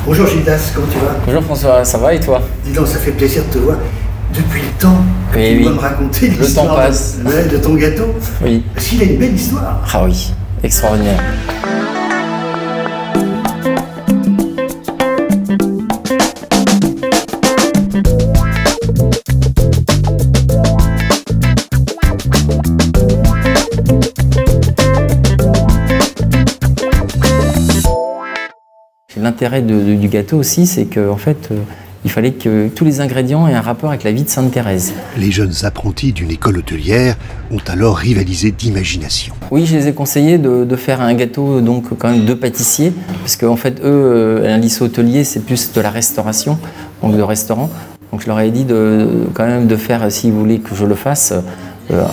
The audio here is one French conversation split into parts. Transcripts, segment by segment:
Bonjour Gildas, comment tu vas? Bonjour François, ça va et toi? Dis donc, ça fait plaisir de te voir. Depuis le temps, tu vas me raconter l'histoire de ton gâteau. Oui. Parce qu'il a une belle histoire. Ah oui, extraordinaire. L'intérêt du gâteau aussi, c'est qu'en fait, il fallait que tous les ingrédients aient un rapport avec la vie de Sainte Thérèse. Les jeunes apprentis d'une école hôtelière ont alors rivalisé d'imagination. Oui, je les ai conseillés de faire un gâteau donc quand même de pâtissier, parce qu'en fait, eux, un lycée hôtelier, c'est plus de la restauration, donc de restaurant. Donc je leur ai dit quand même de faire, s'ils voulaient que je le fasse,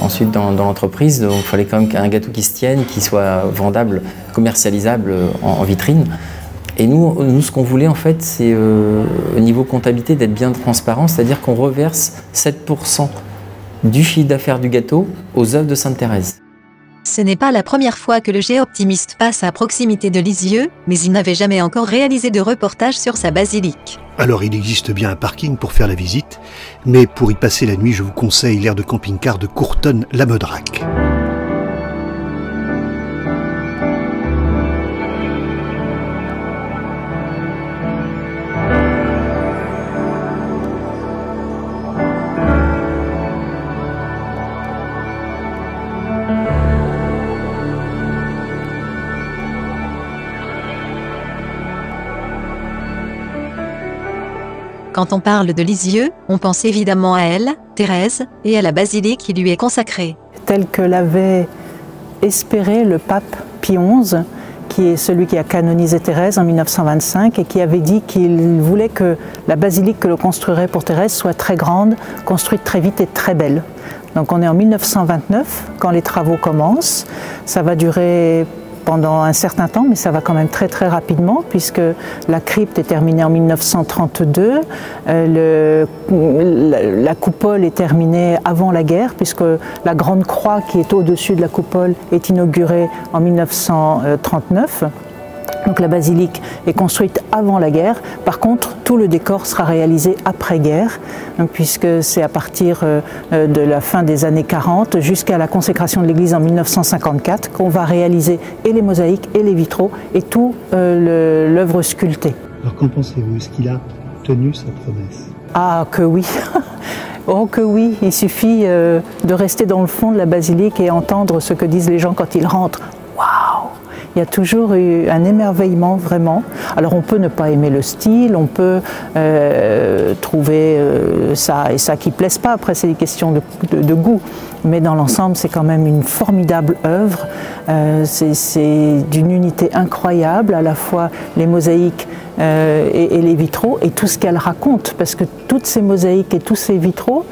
ensuite dans l'entreprise, donc il fallait quand même un gâteau qui se tienne, qui soit vendable, commercialisable en vitrine. Et nous, ce qu'on voulait en fait, c'est au niveau comptabilité d'être bien transparent, c'est-à-dire qu'on reverse 7% du chiffre d'affaires du gâteau aux œuvres de Sainte Thérèse. Ce n'est pas la première fois que le Géoptimiste passe à proximité de Lisieux, mais il n'avait jamais encore réalisé de reportage sur sa basilique. Alors il existe bien un parking pour faire la visite, mais pour y passer la nuit, je vous conseille l'aire de camping-car de Courtonne-la-Modrac. Quand on parle de Lisieux, on pense évidemment à elle, Thérèse, et à la basilique qui lui est consacrée. Tel que l'avait espéré le pape Pie XI, qui est celui qui a canonisé Thérèse en 1925 et qui avait dit qu'il voulait que la basilique que l'on construirait pour Thérèse soit très grande, construite très vite et très belle. Donc on est en 1929 quand les travaux commencent. Ça va durer pendant un certain temps, mais ça va quand même très très rapidement puisque la crypte est terminée en 1932, la coupole est terminée avant la guerre puisque la grande croix qui est au-dessus de la coupole est inaugurée en 1939. Donc la basilique est construite avant la guerre. Par contre, tout le décor sera réalisé après-guerre, puisque c'est à partir de la fin des années 40 jusqu'à la consécration de l'église en 1954 qu'on va réaliser et les mosaïques et les vitraux et tout l'œuvre sculptée. Alors qu'en pensez-vous? Est-ce qu'il a tenu sa promesse? Ah, que oui. Oh que oui, il suffit de rester dans le fond de la basilique et entendre ce que disent les gens quand ils rentrent. Waouh! Il y a toujours eu un émerveillement vraiment. Alors on peut ne pas aimer le style, on peut trouver ça et ça qui ne plaise pas, après c'est des questions de goût. Mais dans l'ensemble c'est quand même une formidable œuvre, c'est d'une unité incroyable, à la fois les mosaïques et les vitraux et tout ce qu'elle raconte, parce que toutes ces mosaïques et tous ces vitraux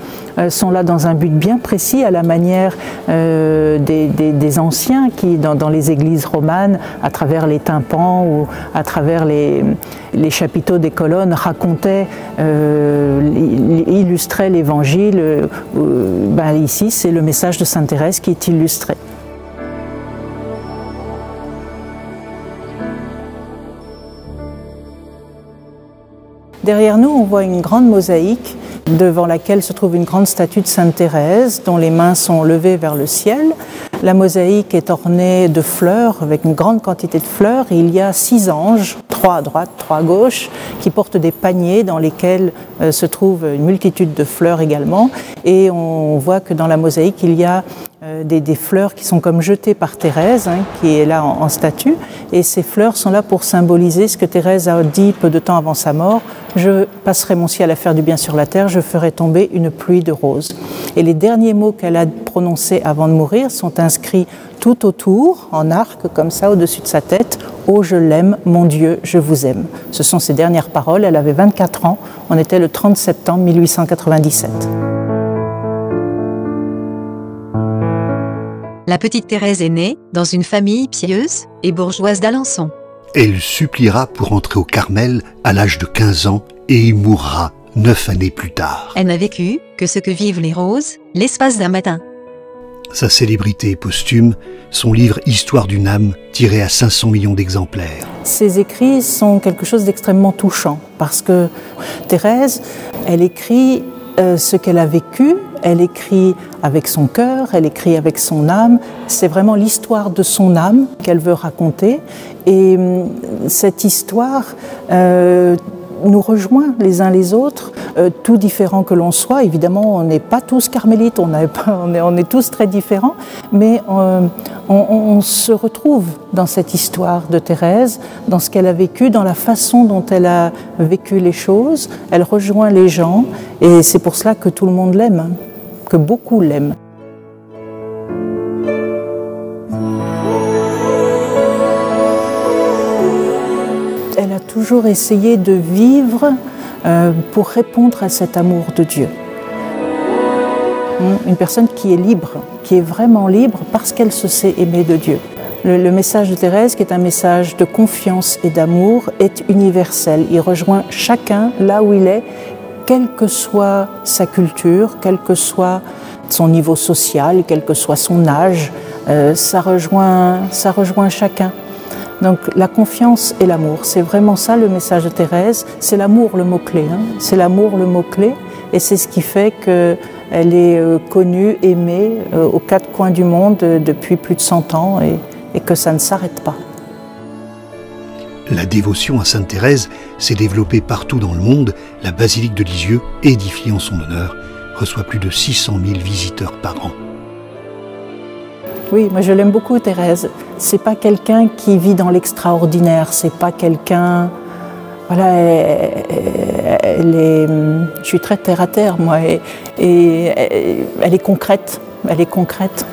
sont là dans un but bien précis, à la manière des anciens qui, dans les églises romanes, à travers les tympans ou à travers les chapiteaux des colonnes, racontaient, illustraient l'évangile. Ici, c'est le message de Sainte Thérèse qui est illustré. Derrière nous, on voit une grande mosaïque devant laquelle se trouve une grande statue de Sainte Thérèse dont les mains sont levées vers le ciel. La mosaïque est ornée de fleurs, avec une grande quantité de fleurs. Et il y a 6 anges, 3 à droite, 3 à gauche, qui portent des paniers dans lesquels se trouve une multitude de fleurs également. Et on voit que dans la mosaïque, il y a des fleurs qui sont comme jetées par Thérèse, qui est là en statue. Et ces fleurs sont là pour symboliser ce que Thérèse a dit peu de temps avant sa mort. Je passerai mon ciel à faire du bien sur la terre, je ferai tomber une pluie de roses. Et les derniers mots qu'elle a prononcés avant de mourir sont inscrits tout autour, en arc, comme ça, au-dessus de sa tête. « Oh, je l'aime, mon Dieu, je vous aime ». Ce sont ses dernières paroles. Elle avait 24 ans. On était le 30 septembre 1897. La petite Thérèse est née dans une famille pieuse et bourgeoise d'Alençon. Elle suppliera pour entrer au Carmel à l'âge de 15 ans et y mourra 9 années plus tard. Elle n'a vécu que ce que vivent les roses, l'espace d'un matin. Sa célébrité est posthume, son livre « Histoire d'une âme » tiré à 500 millions d'exemplaires. Ses écrits sont quelque chose d'extrêmement touchant parce que Thérèse, elle écrit ce qu'elle a vécu, elle écrit avec son cœur, elle écrit avec son âme. C'est vraiment l'histoire de son âme qu'elle veut raconter. Et cette histoire nous rejoint les uns les autres, tout différents que l'on soit. Évidemment, on n'est pas tous carmélites, on est tous très différents, mais on se retrouve dans cette histoire de Thérèse, dans ce qu'elle a vécu, dans la façon dont elle a vécu les choses. Elle rejoint les gens et c'est pour cela que tout le monde l'aime, que beaucoup l'aiment. Elle a toujours essayé de vivre pour répondre à cet amour de Dieu. Une personne qui est libre, qui est vraiment libre parce qu'elle se sait aimer de Dieu. Le message de Thérèse, qui est un message de confiance et d'amour, est universel. Il rejoint chacun là où il est, quelle que soit sa culture, quel que soit son niveau social, quel que soit son âge, ça rejoint chacun. Donc la confiance et l'amour, c'est vraiment ça le message de Thérèse. C'est l'amour le mot-clé, c'est l'amour le mot-clé, et c'est ce qui fait qu'elle est connue, aimée aux quatre coins du monde depuis plus de 100 ans et que ça ne s'arrête pas. La dévotion à Sainte Thérèse s'est développée partout dans le monde. La basilique de Lisieux, édifiée en son honneur, reçoit plus de 600 000 visiteurs par an. Oui, moi je l'aime beaucoup Thérèse. C'est pas quelqu'un qui vit dans l'extraordinaire, c'est pas quelqu'un... Voilà, je suis très terre à terre moi, et elle est concrète,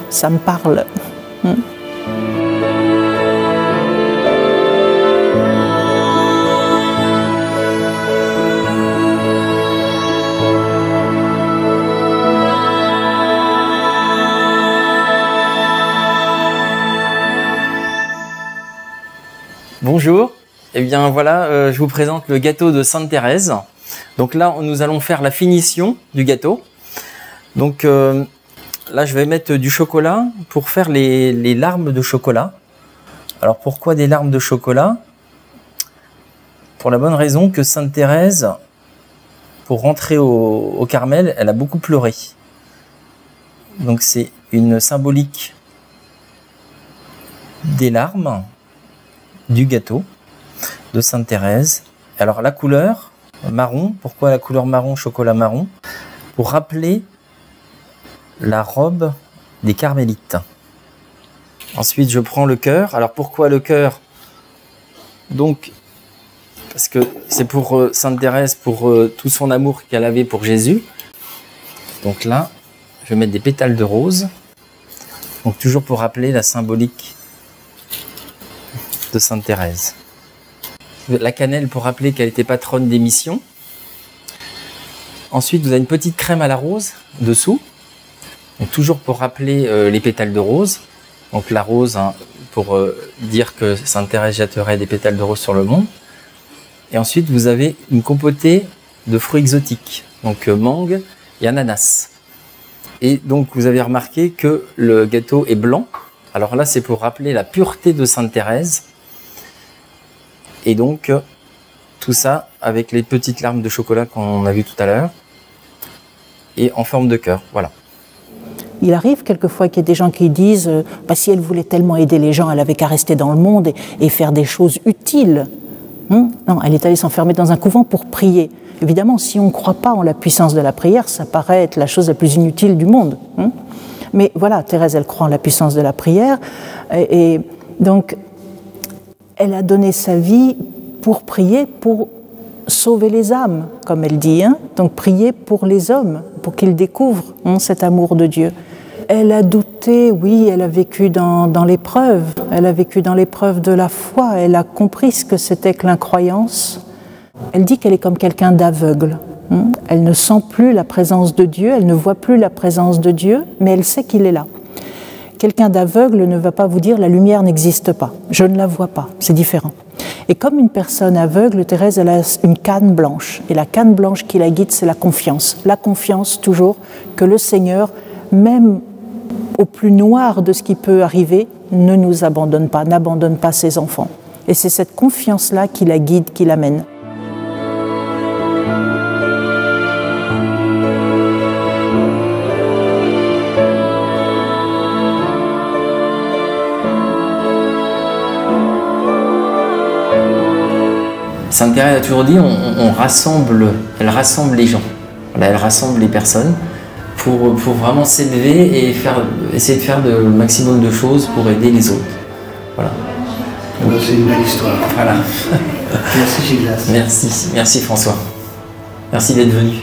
ça me parle. Bonjour, eh bien voilà, je vous présente le gâteau de Sainte Thérèse. Donc là, nous allons faire la finition du gâteau. Donc là, je vais mettre du chocolat pour faire les larmes de chocolat. Alors pourquoi des larmes de chocolat? Pour la bonne raison que Sainte Thérèse, pour rentrer au Carmel, elle a beaucoup pleuré. Donc c'est une symbolique des larmes du gâteau de Sainte Thérèse. Alors la couleur marron, pourquoi la couleur marron, chocolat marron? Pour rappeler la robe des carmélites. Ensuite je prends le cœur. Alors pourquoi le cœur? Donc parce que c'est pour Sainte Thérèse, pour tout son amour qu'elle avait pour Jésus. Donc là je vais mettre des pétales de rose, donc toujours pour rappeler la symbolique de Sainte Thérèse. La cannelle pour rappeler qu'elle était patronne des missions. Ensuite, vous avez une petite crème à la rose dessous. Donc, toujours pour rappeler les pétales de rose. Donc la rose, pour dire que Sainte Thérèse jetterait des pétales de rose sur le monde. Et ensuite, vous avez une compotée de fruits exotiques. Donc mangue et ananas. Et donc, vous avez remarqué que le gâteau est blanc. Alors là, c'est pour rappeler la pureté de Sainte Thérèse. Et donc, tout ça avec les petites larmes de chocolat qu'on a vu tout à l'heure. Et en forme de cœur, voilà. Il arrive quelquefois qu'il y ait des gens qui disent si elle voulait tellement aider les gens, elle avait qu'à rester dans le monde et faire des choses utiles. Non, elle est allée s'enfermer dans un couvent pour prier. Évidemment, si on ne croit pas en la puissance de la prière, ça paraît être la chose la plus inutile du monde. Mais voilà, Thérèse, elle croit en la puissance de la prière. Et donc, elle a donné sa vie pour prier, pour sauver les âmes, comme elle dit. Donc prier pour les hommes, pour qu'ils découvrent cet amour de Dieu. Elle a douté, oui, elle a vécu dans l'épreuve. Elle a vécu dans l'épreuve de la foi. Elle a compris ce que c'était que l'incroyance. Elle dit qu'elle est comme quelqu'un d'aveugle. Elle ne sent plus la présence de Dieu, elle ne voit plus la présence de Dieu, mais elle sait qu'il est là. Quelqu'un d'aveugle ne va pas vous dire « la lumière n'existe pas, je ne la vois pas », c'est différent. Et comme une personne aveugle, Thérèse, elle a une canne blanche. Et la canne blanche qui la guide, c'est la confiance. La confiance toujours que le Seigneur, même au plus noir de ce qui peut arriver, ne nous abandonne pas, n'abandonne pas ses enfants. Et c'est cette confiance-là qui la guide, qui l'amène. Sainte Thérèse a toujours dit, elle rassemble les gens, elle rassemble les personnes pour vraiment s'élever et essayer de faire le maximum de choses pour aider les autres. Voilà. C'est une belle histoire. Voilà. Merci Gilles Glass. Merci François. Merci d'être venu.